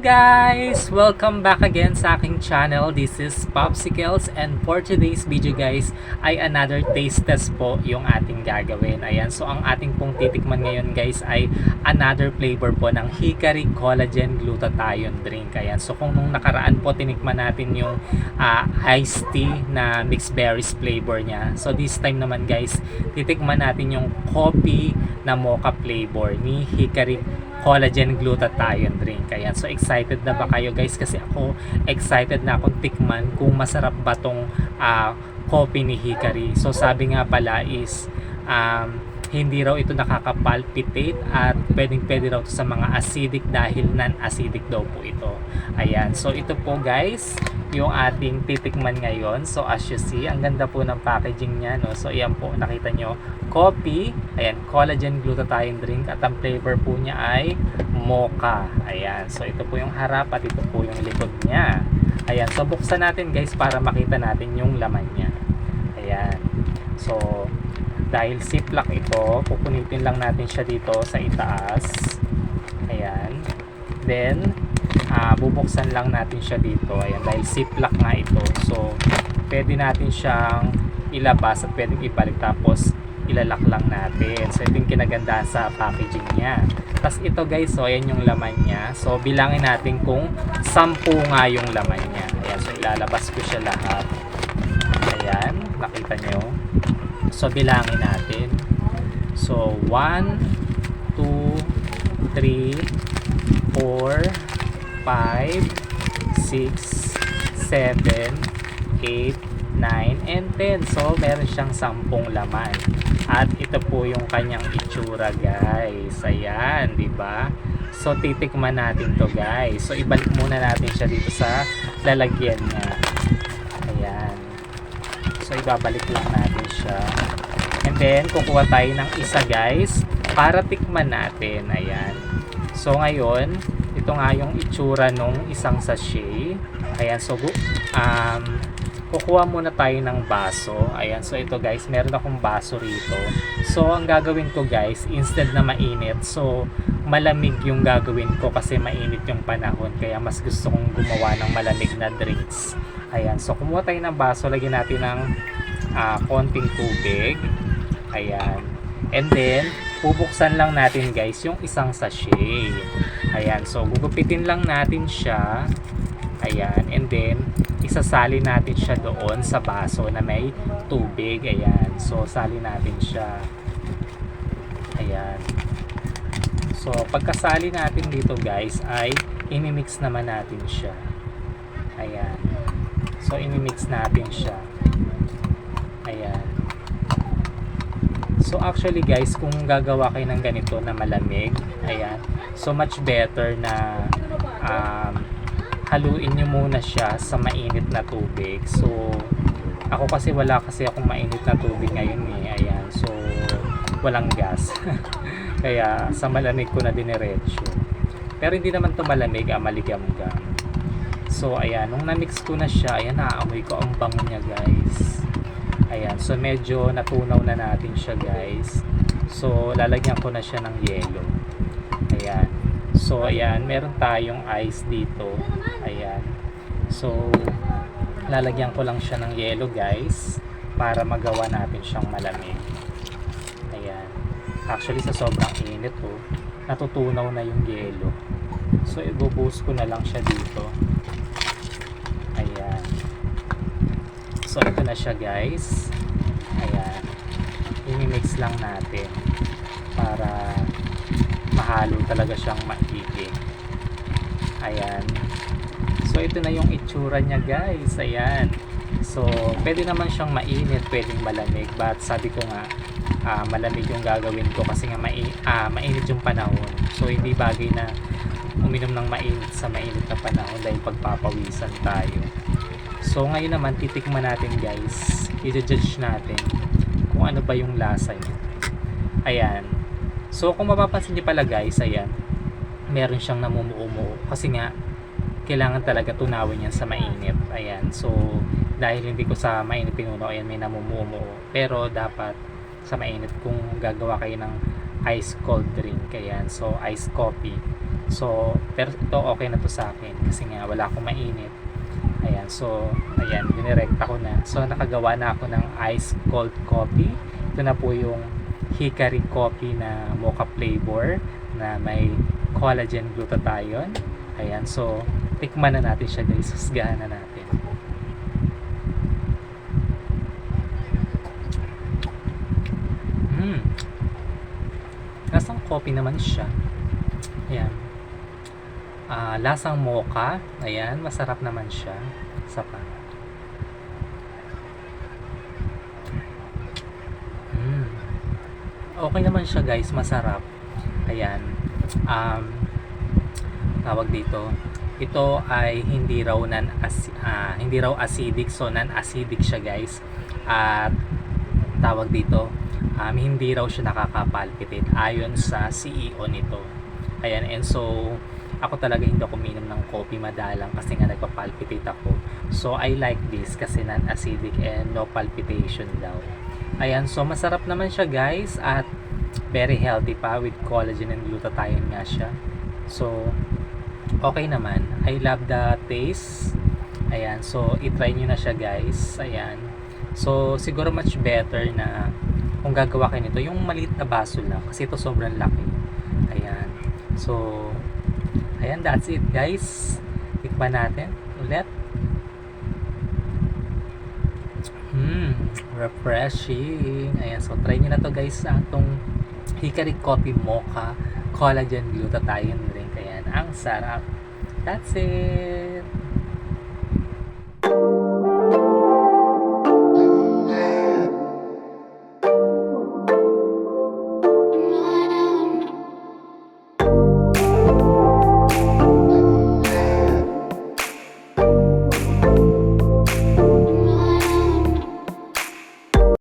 guys! Welcome back again sa aking channel. This is Popsicles and for today's video guys ay another taste test po yung ating gagawin. Ayan, so ang ating pong titikman ngayon guys ay another flavor po ng Hikari Collagen Glutathione Drink. Ayan, so kung nung nakaraan po tinikman natin yung iced tea na mixed berries flavor niya. So this time naman guys, titikman natin yung coffee na mocha flavor ni Hikari Collagen Glutathione Drink. Ayan, so excited na ba kayo guys? Kasi ako excited na akong tikman kung masarap ba tong coffee ni Hikari. So sabi nga pala is hindi raw ito nakaka-palpitate at pwedeng-pwede raw ito sa mga acidic dahil non-acidic daw po ito. Ayan, so ito po guys yung ating titikman ngayon. So as you see, ang ganda po ng packaging niya, no? So ayan po, nakita nyo, coffee, ayan, collagen glutathione drink at ang flavor po niya ay mocha. Ayan, so ito po yung harap at ito po yung likod niya. Ayan, so buksan natin guys para makita natin yung laman niya. Ayan, so dahil ziplock ito, pupunitin lang natin siya dito sa itaas. Ayan, then bubuksan lang natin siya dito. Ayan, dahil ziplock nga ito, so pwede natin siyang ilabas at pwedeng ibalik tapos ilalak lang natin. So ito yung kinaganda sa packaging niya. Tapos ito guys, so ayan yung laman niya. So bilangin natin kung 10 nga yung laman niya. Ayan, so ilalabas ko siya lahat. Ayan, nakita nyo. So bilangin natin. So 1, 2, 3, 4, 5, 6, 7, 8, 9, and 10. So meron siyang 10 laman. At ito po yung kanyang itsura guys. Ayan, di ba? So titikman natin to guys. So ibalik muna natin siya dito sa lalagyan niya. Ayan. So ibabalik lang natin siya. And then kukuha tayo ng isa guys para tikman natin. Ayan. So ngayon, ito nga yung itsura nung isang sachet. Ayan, so kukuha muna tayo ng baso. Ayan, so ito guys, meron akong baso rito. So ang gagawin ko guys, instead na mainit, so malamig yung gagawin ko kasi mainit yung panahon. Kaya mas gusto kong gumawa ng malamig na drinks. Ayan, so kumuha tayo ng baso, lagyan natin ng konting tubig. Ayan. And then, bubuksan lang natin guys yung isang sachet. Ayan, so gugupitin lang natin siya. Ayan, and then isasali natin siya doon sa baso na may tubig. Ayan, so sali natin siya. Ayan. So pagkasali natin dito guys ay imimix naman natin siya. Ayan. So imimix natin siya. Ayan. So actually guys, kung gagawa kayo ng ganito na malamig, ayan, so much better na haluin nyo muna siya sa mainit na tubig. So ako kasi wala kasi akong mainit na tubig ngayon eh. Ayan, so walang gas. Kaya sa malamig ko na diniretso. Pero hindi naman to malamig, maligam-gam. So ayan, nung na-mix ko na siya, ayan, naaamoy ko ang bango niya guys. Ayan, so medyo natunaw na natin siya guys. So lalagyan ko na siya ng yelo. Ayan. So ayan, meron tayong ice dito. Ayan. So lalagyan ko lang siya ng yelo guys para magawa natin siyang malamig. Ayan. Actually sa sobrang init natutunaw na yung yelo. So ibubuhos ko na lang siya dito. Ayan. So ito na siya guys. Ayan. I-mix lang natin para mahalo talaga siyang maigi. Ayan. So ito na yung itsura niya guys. Ayan. So pwede naman siyang mainit, pwedeng malamig. But sabi ko nga malamig yung gagawin ko kasi nga mainit yung panahon. So hindi bagay na uminom ng mainit sa mainit na panahon dahil pagpapawisan tayo. So ngayon naman titikman natin guys, i-judge natin kung ano ba yung lasa niya. Ayan. So kung mapapansin niyo pala guys, ayan, meron siyang namumuo kasi nga kailangan talaga tunawin yan sa mainit. Ayan. So dahil hindi ko sa mainit pinuno, ayan, may namumuo. Pero dapat sa mainit kung gagawa kayo ng ice cold drink. Ayan, so ice coffee. So, pero ito okay na to sa akin kasi nga wala akong mainit. Ayan, so, ayan, dinirekta ko na. So, nakagawa na ako ng ice cold coffee. Ito na po yung hickory coffee na mocha flavor na may collagen glutathione. Ayan, so, tikman na natin siya guys. Husgahan na natin. Lasang coffee naman siya. Ayan. Lasang mocha. Ayan, masarap naman siya. Sapa. Okay naman siya guys, masarap. Ayan. Tawag dito. Ito ay hindi raw acidic, so non-acidic siya guys. At tawag dito, hindi raw siya nakakapalpitate ayon sa CEO nito. Ayan, and so ako talaga hindi ako uminom ng coffee madalang kasi nga nagpapalpitate ako. So I like this kasi non-acidic and no palpitation daw. Ayan, so masarap naman siya guys at very healthy pa with collagen and glutathione nga siya. So okay naman. I love the taste. Ayan, so i-try nyo na siya guys. Ayan. So siguro much better na kung gagawa kayo nito, yung maliit na baso lang kasi ito sobrang laki. Ayan. So ayan, that's it guys. Tikman natin ulit. Refreshing. Ayan, so try nyo na to guys sa itong hickory coffee mocha collagen glutathione drink. Ayan, ang sarap. That's it.